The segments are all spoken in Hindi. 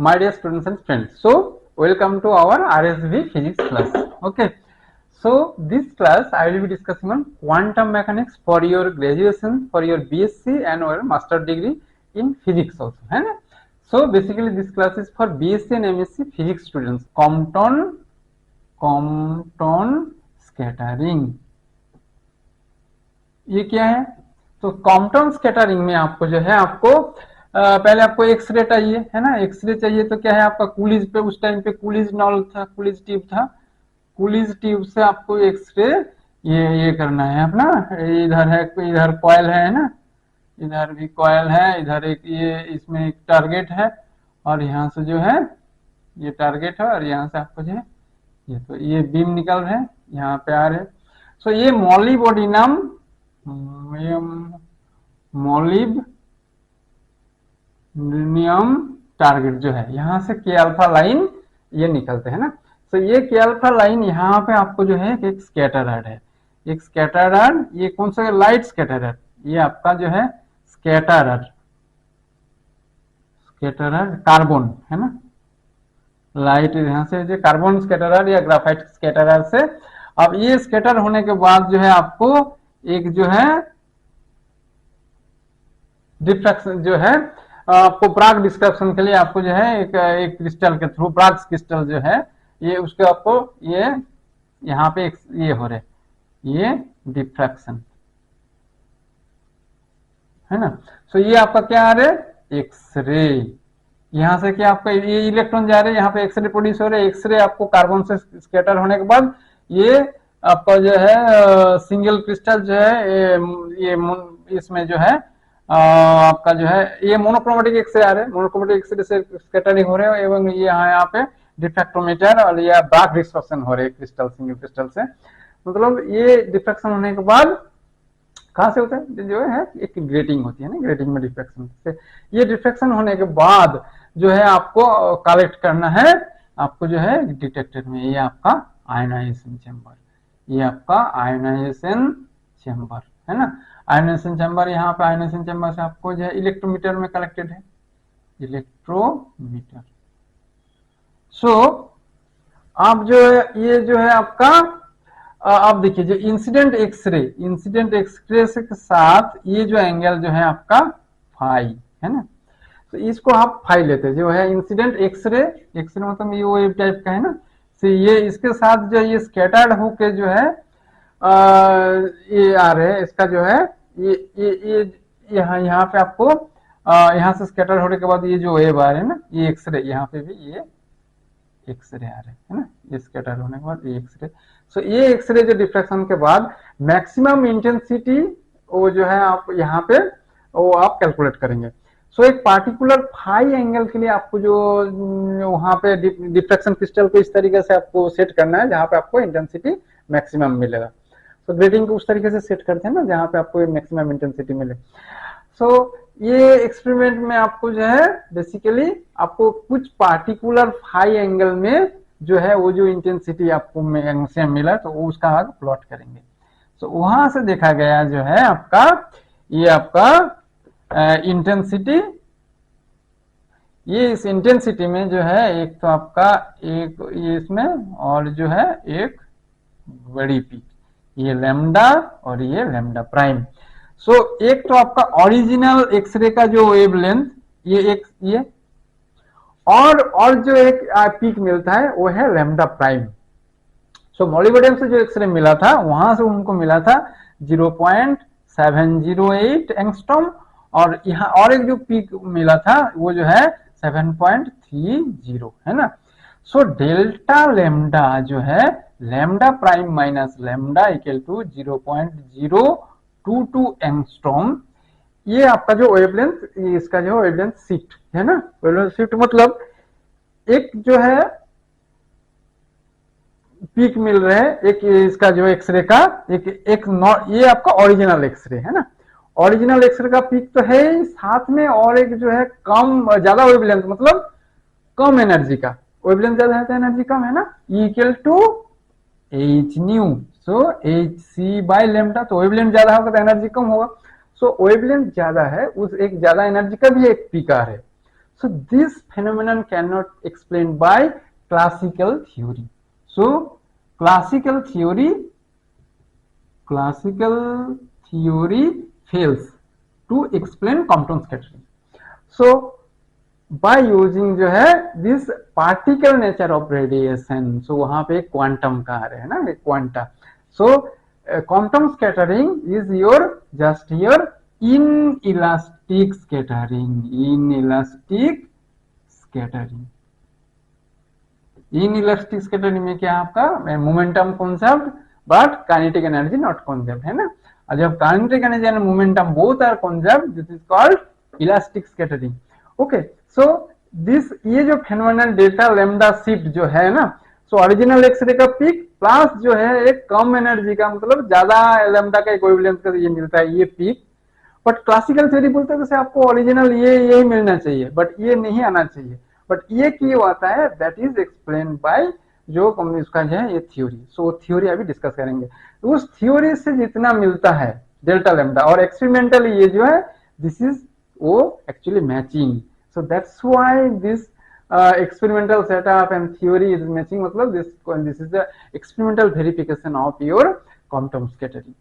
my dear students and friends. So welcome to our RSV physics class. Okay, so this class I will be discussing on quantum mechanics for your graduation, for your BSc and or master degree in physics also, है ना? So basically this class is for BSc and MSc physics students. Compton scattering ये क्या है? तो कॉम्पटन स्कैटरिंग में आपको जो है आपको पहले आपको एक्सरे चाहिए, है ना? एक्सरे चाहिए तो क्या है आपका कूलिज पे, उस टाइम पे कूलिज नॉल था, कूलिज ट्यूब था, कूलिज ट्यूब से आपको एक्सरे ये करना है अपना। इधर है, इधर कॉइल है ना, इधर भी कॉइल है, इधर एक ये इसमें एक टारगेट है और यहाँ से जो है ये टारगेट है और यहाँ से आपको जो है ये तो ये बीम निकल रहे हैं यहाँ पे आ रहे। सो ये मोलिबोडिनम मोलिब्डेनम टारगेट जो है यहाँ से के अल्फा लाइन ये निकलते हैं ना। तो ये के अल्फा लाइन यहाँ पे आपको जो है एक स्कैटरर्ड है, एक स्कैटरर्ड, ये कौन सा लाइट स्कैटरर्ड, ये आपका जो है स्कैटरर्ड कार्बन है ना, लाइट यहाँ से जो कार्बन स्कैटरर्ड या ग्राफाइट स्कैटरर्ड से। अब ये स्कैटर होने के बाद जो है आपको एक जो है डिफ्रैक्शन जो है आपको ब्राग डिस्क्रिप्शन के लिए आपको जो है एक क्रिस्टल के थ्रू, ब्राग क्रिस्टल जो है ये उसके आपको ये यहाँ पे ये हो रहे ये डिफ्रैक्शन है ना। सो ये आपका क्या आ रहा है एक्सरे, यहाँ से क्या आपका ये इलेक्ट्रॉन जा रहे हैं, यहाँ पे एक्सरे प्रोड्यूस हो रहे हैं। एक्सरे आपको कार्बन से स्कैटर होने के बाद ये आपका जो है सिंगल क्रिस्टल जो है ये इसमें जो है आपका जो है ये मोनोक्रोमेटिक एक्सरे आ रहे हैं, मोनोक्रोमेटिक एक्सरे से स्कैटरिंग हो रहे हैं एवं ये यहाँ पे डिफ्रैक्टोमीटर और ये ब्राग डिस्पर्शन हो रहे हैं क्रिस्टल, सिंगल क्रिस्टल से। मतलब ये डिफ्रैक्शन होने के बाद कहाँ से होता है जो है एक ग्रेटिंग होती है ना, ग्रेटिंग में डिफ्रैक्शन से ये डिफ्रैक्शन होने के बाद जो है आपको कलेक्ट करना है आपको जो है डिटेक्टर में, ये आपका आयोनाइजेशन चैम्बर, ये आपका आयोनाइजेशन चैम्बर है ना। आयोनाइजेशन चैम्बर, यहाँ पे आयोनाइजेशन चैम्बर से आपको जो है इलेक्ट्रोमीटर में कलेक्टेड है, इलेक्ट्रोमीटर। सो आप जो है ये जो है आपका आप देखिए जो इंसिडेंट एक्सरे के साथ ये जो एंगल जो है आपका फाई है ना, तो इसको आप फाई लेते हैं जो है इंसिडेंट एक्सरे मतलब ये वेव टाइप का है ना। तो ये इसके साथ जो ये स्कैटर्ड होके जो है ये आ रहे हैं, इसका जो है ये यहाँ पे आपको यहाँ से स्कैटर होने के बाद ये जो वेव आ रहे हैं ना, ये एक्सरे, यहाँ पे भी ये एक्सरे आ रहे हैं ना, ये स्कैटर होने के बाद ये एक्सरे। सो ये एक्सरे जो डिफ्रैक्शन के बाद मैक्सिमम इंटेंसिटी वो जो है आप यहाँ पे वो आप कैलकुलेट करेंगे। सो एक पार्टिकुलर फाई एंगल के लिए आपको जो वहां पे डिफ्रैक्शन क्रिस्टल को इस तरीके से आपको सेट करना है जहां पे आपको इंटेंसिटी मैक्सिमम मिलेगा। तो ग्रेटिंग को उस तरीके से सेट करते हैं ना जहां पे आपको मैक्सिमम इंटेंसिटी मिले। सो ये एक्सपेरिमेंट में आपको जो है बेसिकली आपको कुछ पार्टिकुलर फाई एंगल में जो है वो जो इंटेंसिटी आपको मैक्सिमम मिला तो वो उसका आगे प्लॉट करेंगे। तो वहां से देखा गया जो है आपका ये आपका इंटेंसिटी, ये इस इंटेंसिटी में जो है एक तो आपका एक ये इसमें और जो है एक बड़ी पीक, ये लैम्डा और ये लैम्डा प्राइम। सो एक तो आपका ओरिजिनल एक्सरे का जो वेवलेंथ ये एक ये और जो एक पीक मिलता है वो है लैम्डा प्राइम। सो मोलिबेडियम से जो एक्सरे मिला था वहां से उनको मिला था 0.708 एंगस्ट्रॉम और यहाँ और एक जो पीक मिला था वो जो है 7.30 है ना। सो डेल्टा लैम्डा जो है lambda prime minus lambda equal to 0.022 angstrom, ये आपका जो वेवलेंथ इसका जो वेवलेंथ शिफ्ट है ना, वेवलेंथ शिफ्ट मतलब एक जो है पीक मिल रहे हैं एक इसका जो एक्सरे का एक ये आपका ओरिजिनल एक्सरे है ना, ओरिजिनल एक्सरे का पीक तो है ही, साथ में और एक जो है कम ज्यादा वेवलेंथ मतलब कम एनर्जी का, वेवलेंथ ज्यादा है तो एनर्जी कम है ना, equal to h nu. So h c by lambda, तो वेवलेंथ ज्यादा होगा तो एनर्जी कम होगा। सो वेवलेंथ ज्यादा है, उस एक ज्यादा एनर्जी का भी एक पीक आ रहा है। So this phenomenon cannot explained by classical theory. So classical theory fails to explain Compton scattering. So by using जो है this particle nature of radiation, so वहां पे क्वांटम का आ रहे है ना, quanta. So quantum scattering is your just your inelastic scattering. Inelastic scattering में क्या आपका momentum concept but kinetic energy not concept है ना. और जब kinetic energy and momentum both are concept, this is called elastic scattering. Okay, so this ये जो फेनोमेनल डेल्टा लैम्डा शिफ्ट जो है ना, सो ओरिजिनल एक्सरे का पीक प्लस जो है एक कम एनर्जी का, मतलब ज्यादा लैम्डा का इक्विवेलेंस का ये मिलता है ये पीक. बट क्लासिकल थ्योरी बोलते हैं जैसे आपको ओरिजिनल ये यही मिलना चाहिए, बट ये नहीं आना चाहिए. बट ये क्यों आता है, दैट इज एक्सप्लेन बाय जो इसका जो है ये थ्योरी. सो थ्योरी अभी डिस्कस करेंगे. उस थ्योरी से जितना मिलता है डेल्टा लैम्डा और एक्सपेरिमेंटली ये जो है दिस इज वो actually matching. So that's why this experimental setup and theory is matching, मतलब this is the experimental verification of your quantum scattering.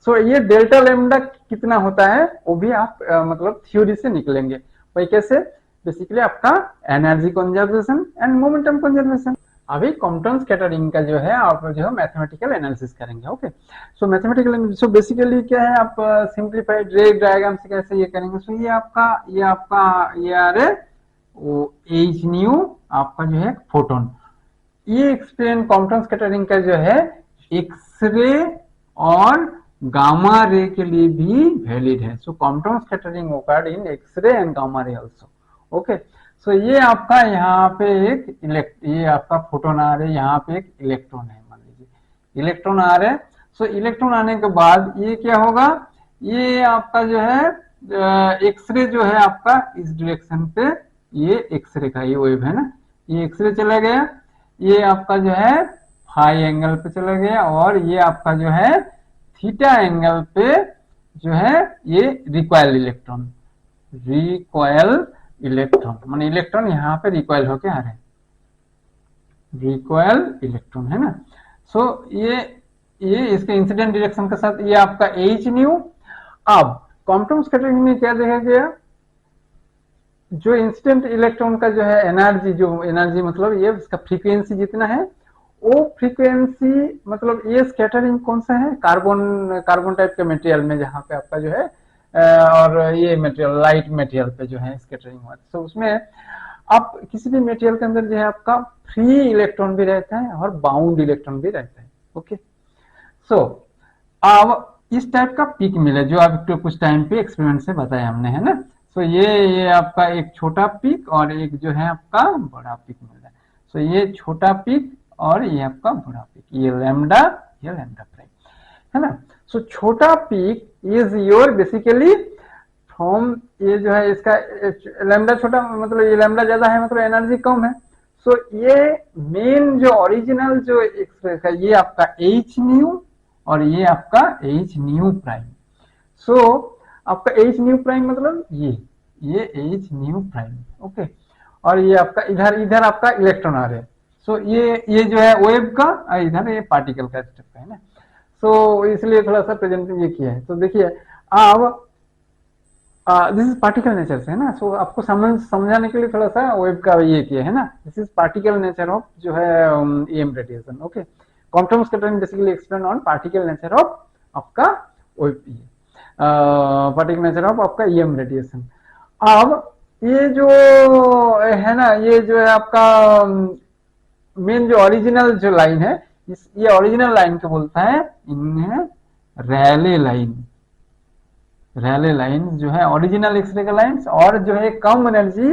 So ये डेल्टा लैम्डा कितना होता है वो भी आप मतलब थ्योरी से निकलेंगे. भाई कैसे, बेसिकली आपका energy conservation and momentum conservation. अभी क्वांटम स्कैटरिंग का जो है आप जो है मैथमेटिकल एनालिसिस करेंगे. ओके, सो मैथमेटिकल, सो बेसिकली क्या है, आप सिंप्लीफाइड रे डायग्राम से कैसे ये करेंगे. सो ये आपका ये आ रहे वो एच न्यू आपका जो है फोटोन. ये एक्सप्लेन क्वांटम स्कैटरिंग का जो है एक्सरे और गामा रे के लिए भी वैलिड है. So quantum scattering occurred in X-ray and gamma ray also. Okay, so ये आपका यहाँ पे एक ये आपका फोटोन आ रहे, यहाँ पे एक इलेक्ट्रॉन है, मान लीजिए इलेक्ट्रॉन आ रहे. सो इलेक्ट्रॉन आने के बाद ये क्या होगा, ये आपका जो है एक्सरे जो है आपका इस डायरेक्शन पे, ये एक्सरे का ये वेव है ना, ये एक्सरे चला गया, ये आपका जो है फाई एंगल पे चला गया, और ये आपका जो है थीटा एंगल पे जो है ये रिकॉइल इलेक्ट्रॉन माने इलेक्ट्रॉन यहाँ पे रिकॉइल होके आ रहे हैं, रिकॉइल इलेक्ट्रॉन है ना. सो ये इसके इंसिडेंट डायरेक्शन के साथ ये आपका एच न्यू. अब क्वांटम स्कैटरिंग में क्या देखा गया, जो इंसिडेंट इलेक्ट्रॉन का जो है एनर्जी मतलब ये इसका फ्रीक्वेंसी जितना है, वो फ्रीक्वेंसी मतलब ये स्कैटरिंग कौन सा है, कार्बन टाइप के मटेरियल में, जहाँ पे आपका जो है और ये मटेरियल लाइट मटेरियल पे जो है स्कैटरिंग हुआ. तो उसमें आप किसी भी मटेरियल के अंदर जो है आपका फ्री इलेक्ट्रॉन भी रहता है और बाउंड इलेक्ट्रॉन भी रहता है. ओके, सो अब इस टाइप का पीक मिले जो आपको कुछ टाइम पे एक्सपेरिमेंट से बताया हमने, है ना. सो ये आपका एक छोटा पीक और एक जो है आपका बड़ा पीक मिल रहा है. सो ये छोटा पीक और ये आपका बड़ा पीक, ये लैम्डा प्राइम है ना. सो छोटा peak is your basically from, ये जो है इसका लैम्डा छोटा मतलब ये लैम्डा ज्यादा है मतलब एनर्जी कम है. सो ये मेन जो ओरिजिनल जो एक्सप्रेस है ये आपका एच न्यू और ये आपका एच न्यू प्राइम. सो आपका एच न्यू प्राइम मतलब ये एच न्यू प्राइम. ओके, और ये आपका इधर आपका इलेक्ट्रॉन आ रहे हैं. सो ये जो है वेव का और इधर ये पार्टिकल का स्टेप है ना. सो इसलिए थोड़ा सा प्रेजेंट ये किया है. तो देखिए अब दिस इज पार्टिकल नेचर से है ना. सो आपको समझाने के लिए थोड़ा सा वेव का ये किया है ना. This is particle nature of जो है EM radiation. Okay, quantum scattering basically explain on particle nature of आपका वेव, पार्टिकल नेचर ऑफ आपका EM रेडिएशन. अब ये जो है ना, ये जो है आपका मेन जो ओरिजिनल जो लाइन है, ये ओरिजिनल लाइन को बोलता है इन्हें रैले लाइन जो है ओरिजिनल एक्सरे का लाइन, और जो है कम एनर्जी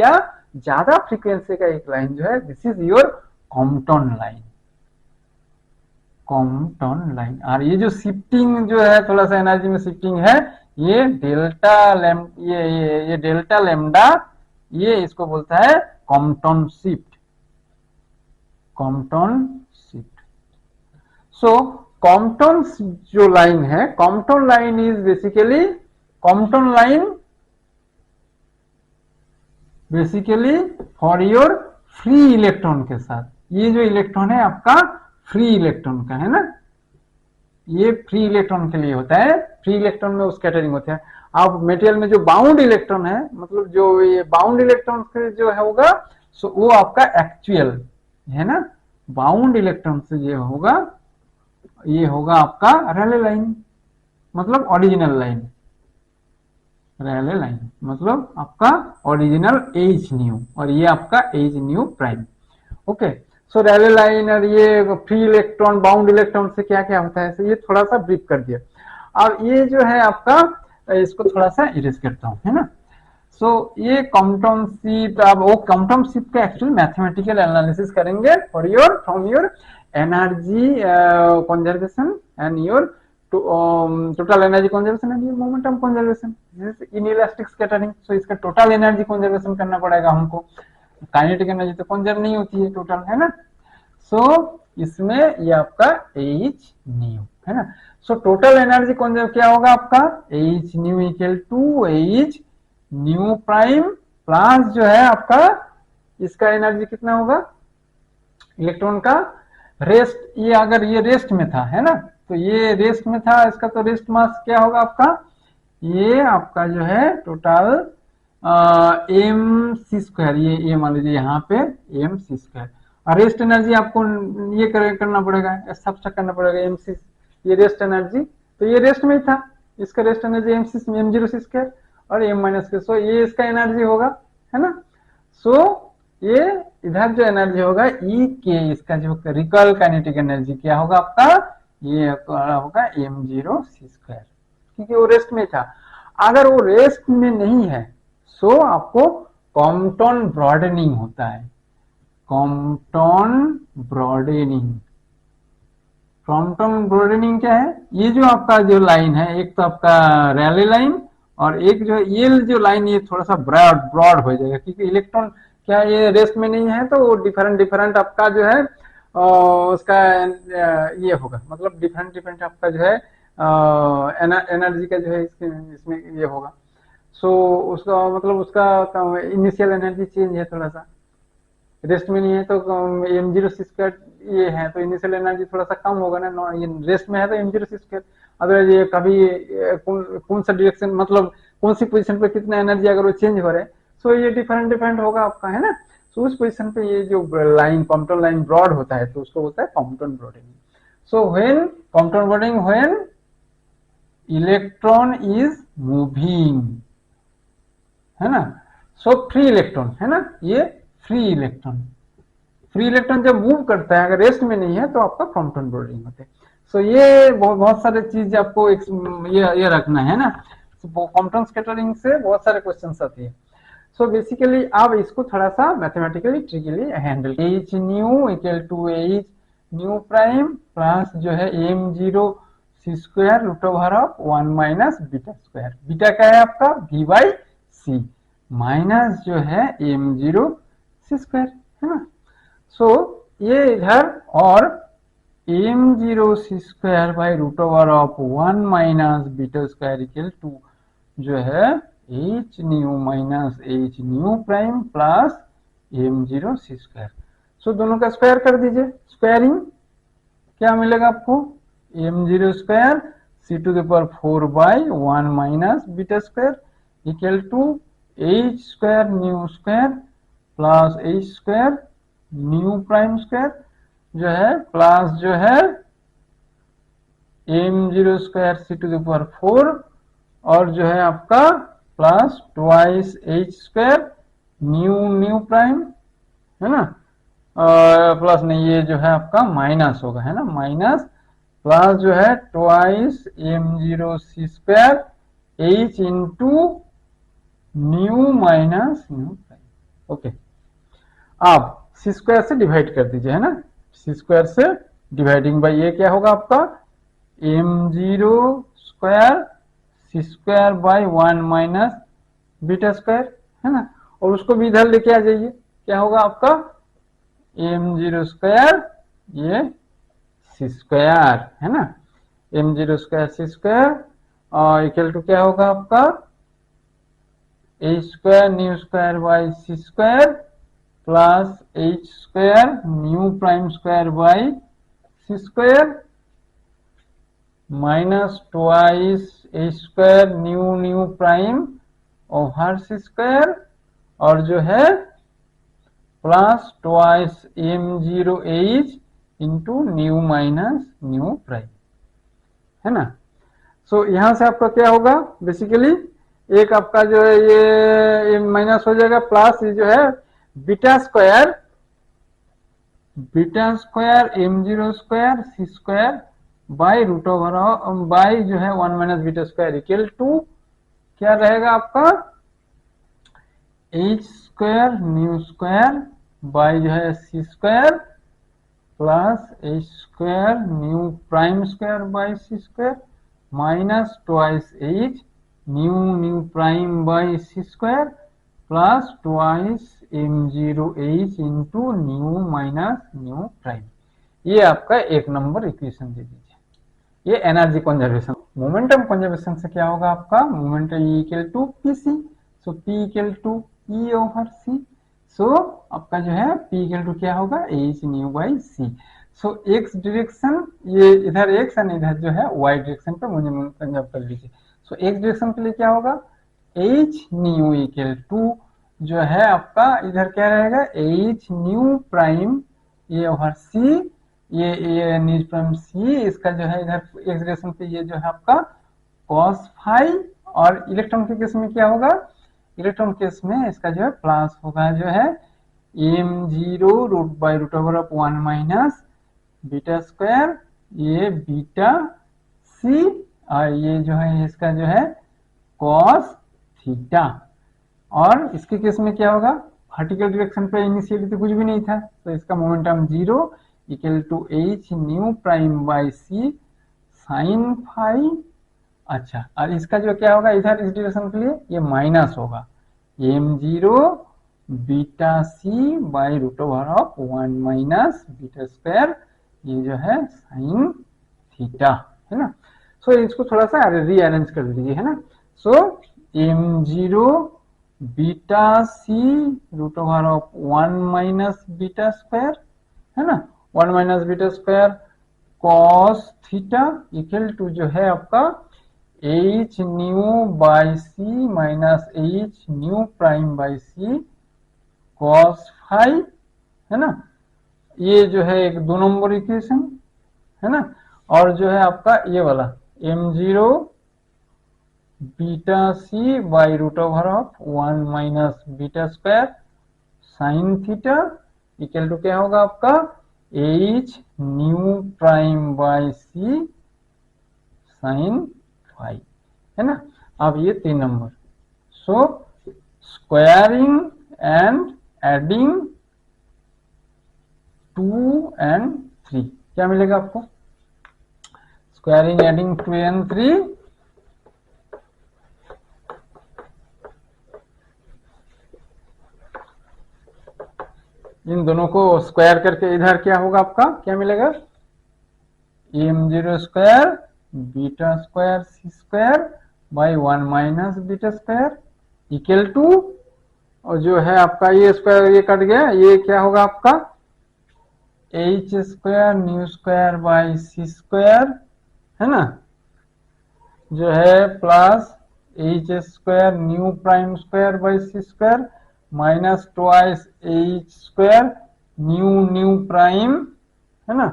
या ज्यादा फ्रीक्वेंसी का एक लाइन जो है this is your Compton line. और ये जो शिफ्टिंग जो है थोड़ा सा एनर्जी में शिफ्टिंग है, ये डेल्टा लैम्डा ये इसको बोलता है कॉम्पटन शिफ्ट. सो कॉम्पटन जो लाइन है, Compton line is basically Compton line basically for your free electron के साथ, ये जो इलेक्ट्रॉन है आपका फ्री इलेक्ट्रॉन का है ना, ये फ्री इलेक्ट्रॉन के लिए होता है, फ्री इलेक्ट्रॉन में स्कैटरिंग होता है। अब मटेरियल में जो बाउंड इलेक्ट्रॉन है, मतलब जो ये बाउंड इलेक्ट्रॉन जो है होगा, सो वो आपका एक्चुअल है ना, बाउंड इलेक्ट्रॉन से ये होगा, ये होगा आपका रैले लाइन, मतलब ओरिजिनल लाइन, रैले लाइन मतलब आपका ओरिजिनल एच न्यू, और ये आपका एच न्यू प्राइम। ओके, सो रैले लाइन और ये फ्री इलेक्ट्रॉन बाउंड इलेक्ट्रॉन से क्या क्या होता है, ये थोड़ा सा ब्रीफ कर दिया। अब ये जो है आपका, इसको थोड़ा सा इरेज करता हूं, है ना। सो ये क्वांटम शिफ्ट, अब वो क्वांटम शिफ्ट का एक्चुअल मैथमेटिकल एनालिसिस करेंगे for your from your energy conservation and your total energy conservation and your momentum conservation, inelastic scattering. So इसका टोटल एनर्जी कंजर्वेशन करना पड़ेगा हमको, काइनेटिक एनर्जी तो कंजर्व नहीं होती है टोटल, है ना। सो इसमें ये आपका एच न्यू है ना। सो टोटल एनर्जी कंजर्व क्या होगा आपका, H nu equal to h nu prime plus जो है आपका इसका एनर्जी कितना होगा इलेक्ट्रॉन का, रेस्ट, ये अगर ये रेस्ट में था है ना, तो ये रेस्ट में था, इसका तो रेस्ट मास क्या होगा आपका, ये आपका जो है टोटल एम सी स्क्वायर, ये मान लीजिए यहाँ पे एम सी स्क्वायर, और रेस्ट एनर्जी आपको ये करना पड़ेगा, सब्सट्रैक्ट करना पड़ेगा एम सी, ये रेस्ट एनर्जी, तो ये रेस्ट में ही था, इसका rest energy M C M zero सी स्क्वायर और एम माइनस के, सो ये इसका एनर्जी होगा, है ना। सो ये इधर जो एनर्जी होगा ई के, इसका जो रिकॉल काइनेटिक एनर्जी क्या होगा आपका, ये होगा एम जीरो सी स्क्वायर, क्योंकि वो रेस्ट में था। अगर वो रेस्ट में नहीं है, सो आपको कॉम्पटन ब्रॉडेनिंग होता है, कॉम्पटन ब्रॉडेनिंग। कॉम्पटन ब्रॉडेनिंग क्या है, ये जो आपका जो लाइन है, एक तो आपका रैले लाइन, और एक जो ये जो लाइन, ये थोड़ा सा ब्रॉड हो जाएगा, क्योंकि इलेक्ट्रॉन क्या ये रेस्ट में नहीं है, तो वो डिफरेंट डिफरेंट आपका जो है उसका ये होगा, मतलब डिफरेंट डिफरेंट आपका जो है एनर्जी का जो है इसमें ये होगा। सो उसका मतलब उसका इनिशियल एनर्जी चेंज है थोड़ा सा, रेस्ट में नहीं है तो एम जीरो सी स्क्वायर ये है, तो इनिशियल एनर्जी थोड़ा सा कम होगा ना, ये रेस्ट में है तो एम जीरो सी स्क्वायर, अदरवाइज ये कभी कौन सा डायरेक्शन, मतलब कौन सी पोजीशन पे कितना एनर्जी अगर वो चेंज हो रहा है, सो ये डिफरेंट डिफरेंट होगा आपका, है ना। सो उस पोजीशन पे ये जो लाइन कॉम्पटन लाइन ब्रॉड होता है, तो उसको होता है Compton broadening. So when Compton broadening, when electron is moving, है ना। सो फ्री इलेक्ट्रॉन है ना, ये फ्री इलेक्ट्रॉन, फ्री इलेक्ट्रॉन जब मूव करता है, अगर रेस्ट में नहीं है, तो आपका कॉम्पटन ब्रॉडिंग होता है। सो ये बहुत सारे चीज आपको ये रखना है ना, कॉम्पटन स्कैटरिंग से बहुत सारे क्वेश्चन आते हैं। सो बेसिकली आप इसको थोड़ा सा mathematically trickly handle, h nu equal to h nu prime plus जो है m zero C square root over of 1 minus beta square, beta क्या है आपका वी बाई सी, माइनस जो है एम जीरो सी स्क्वायर, है ना। सो ये इधर, और M zero C square by root over of 1 minus beta square equal to जो है H nu minus H nu prime plus M zero सी स्क्वायर। सो दोनों का स्क्वायर कर दीजिए, स्क्वायरिंग क्या मिलेगा आपको, M zero square C to the power 4 by 1 minus beta square equal to H square nu square plus H square nu prime square जो है प्लस जो है m zero square C to the power 4, और जो है आपका plus twice h square nu prime, है ना, प्लस नहीं, ये जो है आपका माइनस होगा, है ना, माइनस प्लस जो है ट्वाइस एम जीरो सी square H into nu minus nu prime. Okay, आप सी स्क्वायर से डिवाइड कर दीजिए, है ना, सी स्क्वायर से डिवाइडिंग बाई ये क्या होगा आपका M zero square C square by 1 minus beta square, है ना, और उसको भी इधर लेके आ जाइए, क्या होगा आपका एम जीरो स्क्वायर ये सी स्क्वायर, है ना, एम जीरो स्क्वायर सी स्क्वायर और इक्वल टू क्या होगा आपका H square nu square by C square plus H square nu prime square by C square minus twice h square nu nu prime over c square और जो है plus twice M zero H into nu minus nu prime, है ना। सो यहां से आपका क्या होगा, बेसिकली एक आपका जो है ये माइनस हो जाएगा, प्लस ये जो है beta square M zero square C square by root over by जो है 1 minus beta square equal to क्या रहेगा आपका H square nu square by जो है C square plus H square nu prime square by C square minus twice H nu nu prime by C square plus twice M zero H into nu minus nu prime. ये आपका एक नंबर इक्वेशन दे दीजिए। ये एनर्जी कंजर्वेशन। मोमेंटम कंजर्वेशन से क्या होगा आपका momentum E equal to p c, so P equal to E over C, so आपका जो है P इक्वल टू क्या होगा H nu by C। So x direction ये इधर एक्स और इधर जो है वाई डायरेक्शन पे मुझे कंजर्व कर लीजिए। सो एक्स डायरेक्शन के लिए क्या होगा H न्यू इक्वल टू जो है आपका इधर क्या रहेगा H न्यू प्राइम ये ओवर C, ये न्यू प्राइम C, इसका जो है इधर एक्स डायरेक्शन पे ये जो है आपका cos फाई, और इलेक्ट्रॉन के केस में क्या होगा इलेक्ट्रॉन केस में इसका जो है प्लस होगा जो है m zero root by root over of 1 minus beta square ये बीटा सी, और ये जो है इसका जो है cos थीटा। और इसके केस में क्या होगा वर्टिकल डायरेक्शन पे इनिशियली तो कुछ भी नहीं था, तो इसका momentum zero equal to h nu prime by c sine phi. अच्छा, और इसका जो क्या होगा इधर इस डायरेक्शन के लिए ये माइनस होगा m zero beta c by root over of 1 minus beta square ये जो है साइन थीटा, है ना। सो इसको थोड़ा सा रीअरेंज कर दीजिए, है ना। So M zero beta C root over of 1 minus beta square, है ना, 1 minus beta square cos theta equal to जो है आपका H nu by C minus H nu prime by C cos phi, है ना। ये जो है एक 2 नंबर इक्वेशन, है ना। और जो है आपका ये वाला m zero beta c by root over of 1 minus beta square sine theta equal to क्या होगा आपका H nu prime by c sine phi, है ना। अब ये 3 number. So squaring and adding 2 and 3 क्या मिलेगा आपको स्क्वायरिंग एडिंग 2 and 3 इन दोनों को स्क्वायर करके इधर क्या होगा आपका क्या मिलेगा m zero square beta square C square by 1 minus beta square equal to, और जो है आपका ये स्क्वायर ये कट गया, ये क्या होगा आपका H square nu square by C square, है ना, जो है plus H square nu prime square by C square minus twice h square nu nu prime, है ना,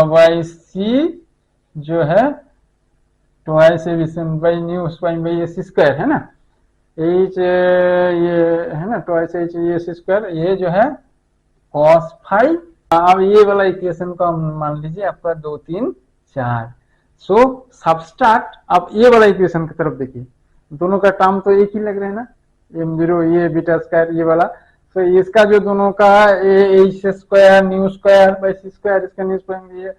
बाई सी जो है twice by nu prime by C square, है ना, एच ये है ना ट्वाइस एच ये सी स्क्वायर ये जो है cos फाई। अब ये वाला इक्वेशन को मान लीजिए आपका 2 3 4। सो सबस्ट्रैक्ट, अब ये वाला इक्वेशन की तरफ देखिए, दोनों का टर्म तो एक ही लग रहा है ना, एम जीरो ये बीटा स्क्वायर ये वाला, तो इसका जो दोनों का h square nu square by C square इसका न्यू स्क्वायर ये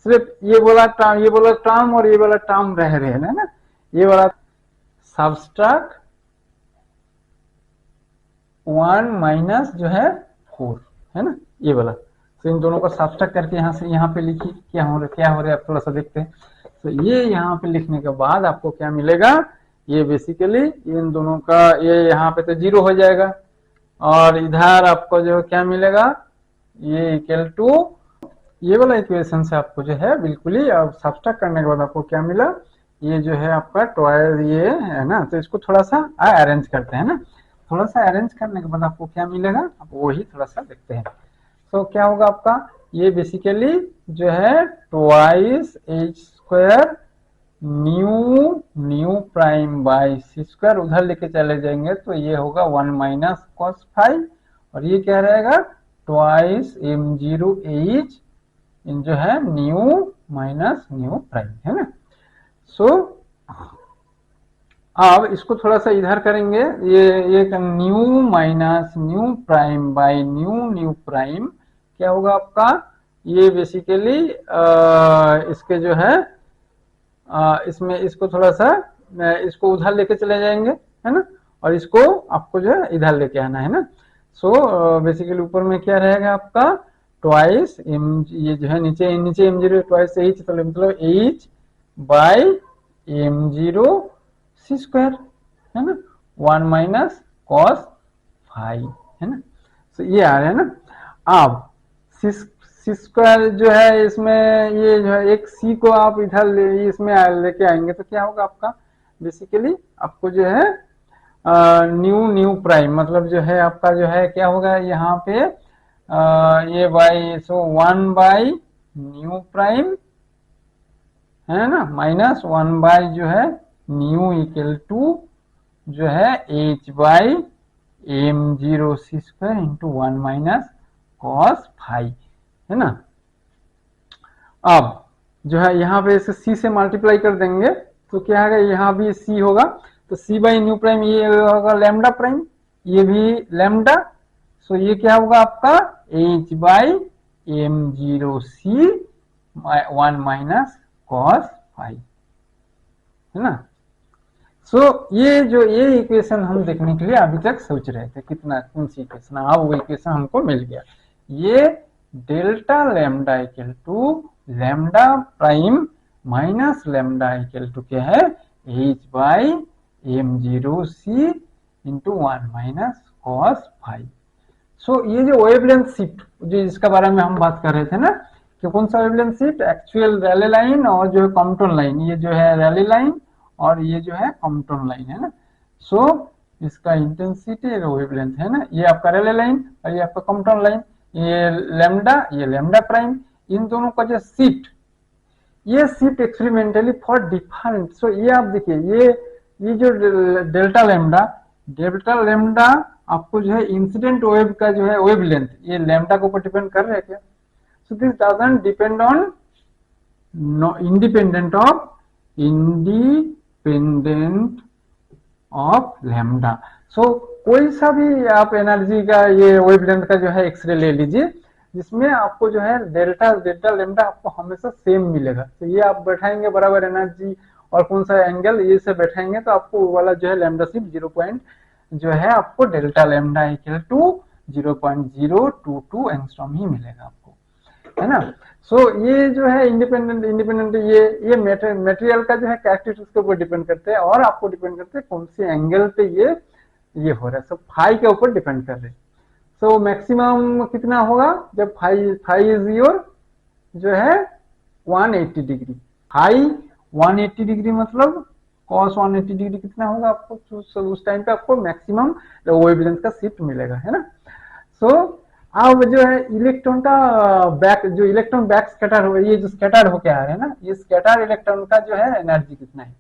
सिर्फ ये वाला टर्म और ये वाला टर्म रह रहे हैं ना, ये वाला सबस्ट्रैक्ट 1 माइनस जो है 4, है ना, ये वाला। तो इन दोनों को सब्ट्रैक्ट करके यहाँ से यहाँ पे लिखिए क्या हो रहा है आप थोड़ा सा देखते हैं। तो ये यहाँ पे लिखने के बाद आपको क्या मिलेगा ये बेसिकली इन दोनों का ये यहाँ पे तो 0 हो जाएगा, और इधर आपको जो क्या मिलेगा, ये इक्वल टू, ये वाला इक्वेशन से आपको जो है बिल्कुल ही अब सब्ट्रैक्ट करने के बाद आपको क्या मिला, ये जो है आपका ट्वाइस ये है ना। तो इसको थोड़ा सा अरेंज करते हैं ना, थोड़ा सा अरेंज करने के बाद आपको क्या मिलेगा, आप वही थोड़ा सा देखते हैं। तो क्या होगा आपका, ये बेसिकली जो है twice h square nu prime by C square, उधर लेके चले जाएंगे तो ये होगा 1 माइनस कॉस फाइव, और ये क्या रहेगा twice M zero H in जो है न्यू माइनस न्यू प्राइम, है ना। सो अब इसको थोड़ा सा इधर करेंगे, ये new minus nu prime by nu prime क्या होगा आपका, ये बेसिकली इसके जो है इसमें इसको थोड़ा सा इसको उधर लेके चले जाएंगे, है ना, और इसको आपको जो है इधर लेके आना है ना। सो बेसिकली ऊपर में क्या रहेगा आपका ट्वाइस एम, ये जो है नीचे नीचे एम जीरो ट्वाइस एच, तो मतलब h by M zero C square, है ना, 1 माइनस कॉस फाइव, है ना। तो ये आ रहा है ना। अब सी स्क्वायर जो है इसमें ये जो है एक सी को आप इधर इसमें लेके आएंगे तो क्या होगा आपका, बेसिकली आपको जो है न्यू प्राइम मतलब जो है आपका जो है क्या होगा यहाँ पे ये by, so 1 by nu prime है ना माइनस 1 बाई जो है न्यू इक्वल टू जो है H by M zero C square into 1 minus cos phi, है ना। अब जो है यहाँ पे इसे सी से मल्टीप्लाई कर देंगे तो क्या होगा, यहाँ भी सी होगा तो सी बाई न्यू प्राइम ये होगा लैम्डा प्राइम, ये भी लैम्डा, सो ये क्या होगा आपका h by M zero c 1 minus cos phi, है ना। सो ये इक्वेशन हम देखने के लिए अभी तक सोच रहे थे कितना कौन सी इक्वेशन, अब वो इक्वेशन हमको मिल गया, ये delta lambda equal to lambda prime minus lambda equal to क्या है H by M zero C into 1 minus cos five. So ये जो वेवलेंथ शिफ्ट जो इसका बारे में हम बात कर रहे थे ना कि कौन सा wavelength shift, actual Rayleigh line और जो है कॉम्पटन लाइन, ये जो है रैले लाइन और ये जो है कॉम्पटन लाइन, है ना। सो इसका इंटेंसिटी वेवलेंथ है ना, ये आपका रैले लाइन और ये आपका कॉम्पटन लाइन, ये लैम्डा प्राइम, इन दोनों का जो शिफ्ट, ये शिफ्ट एक्सपेरिमेंटली फॉर डिफरेंट। सो ये आप देखिए ये जो डेल्टा लैम्डा आपको जो है इंसिडेंट वेव का जो है वेवलेंथ ये लैम्डा के ऊपर डिपेंड कर रहा है क्या, so this doesn't depend on independent of lambda. So कोई सा भी आप एनर्जी का ये वेवलेंथ का जो है एक्सरे ले लीजिए जिसमें आपको जो है डेल्टा लैम्डा आपको हमेशा सेम मिलेगा, तो ये आप बैठाएंगे बराबर एनर्जी और कौन सा एंगल ये से बैठाएंगे तो आपको वो वाला जो है लैम्डा शिफ्ट 0 पॉइंट जो है आपको delta lambda equal to 0.022 angstrom ही मिलेगा आपको, है ना। सो ये जो है इंडिपेंडेंट ये मटेरियल का जो है कैरेक्टरिस्टिक्स के ऊपर डिपेंड करते हैं और आपको डिपेंड करते हैं कौन सी एंगल पे ये हो रहा है, सब फाई के ऊपर डिपेंड कर रहे हैं। सो मैक्सिमम कितना होगा जब फाई इज योर जो है 180 डिग्री, हाई 180 डिग्री मतलब cos 180 डिग्री कितना होगा आपको, उस टाइम पे आपको मैक्सिमम वेवलेंथ का शिफ्ट मिलेगा, है ना। सो अब जो है इलेक्ट्रॉन का इलेक्ट्रॉन बैक स्कैटर हो, ये जो स्कैटर होके आ रहे हैं ना, ये स्कैटर इलेक्ट्रॉन का जो है एनर्जी कितना है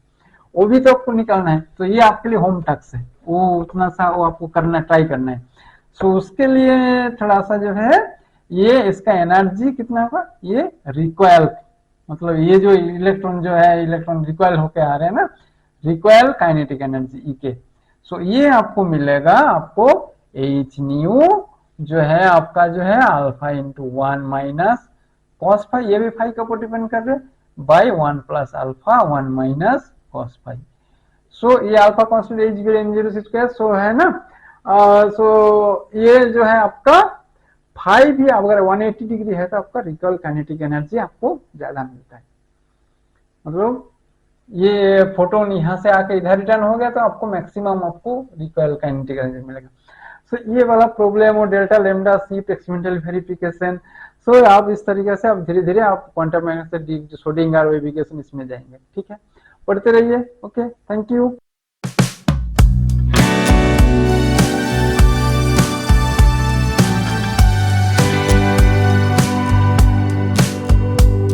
वो भी तो आपको निकालना है, तो ये आपके लिए होम टास्क है, वो उतना सा वो आपको करना ट्राई करना है। सो उसके लिए थोड़ा सा जो है ये इसका एनर्जी कितना होगा, ये रिकॉयल मतलब ये जो इलेक्ट्रॉन रिकॉयल होके आ रहे हैं ना, रिकॉयल काइनेटिक एनर्जी ई के, सो ये आपको मिलेगा आपको एच न्यू जो है आपका जो है alpha into 1 minus cos five, ये भी फाइव के ऊपर डिपेंड कर रहे हैं, by 1 plus alpha 1 minus cos five. So ये alpha constant H B M zero square so है ना। सो ये जो है आपका फाइव भी अगर 180 डिग्री है तो आपका रिकॉयल काइनेटिक एनर्जी आपको ज्यादा मिलता है, मतलब ये फोटोन यहाँ से आके इधर रिटर्न हो गया तो आपको मैक्सिमम आपको रिकॉइल का इंटीग्रल मिलेगा। सो ये वाला प्रॉब्लम और delta lambda shift experimental verification, so आप इस तरीके से आप धीरे धीरे आप क्वांटम मैकेनिक्स से श्रोडिंगर वेरिफिकेशन इसमें जाएंगे। ठीक है, पढ़ते रहिए। Okay, thank you.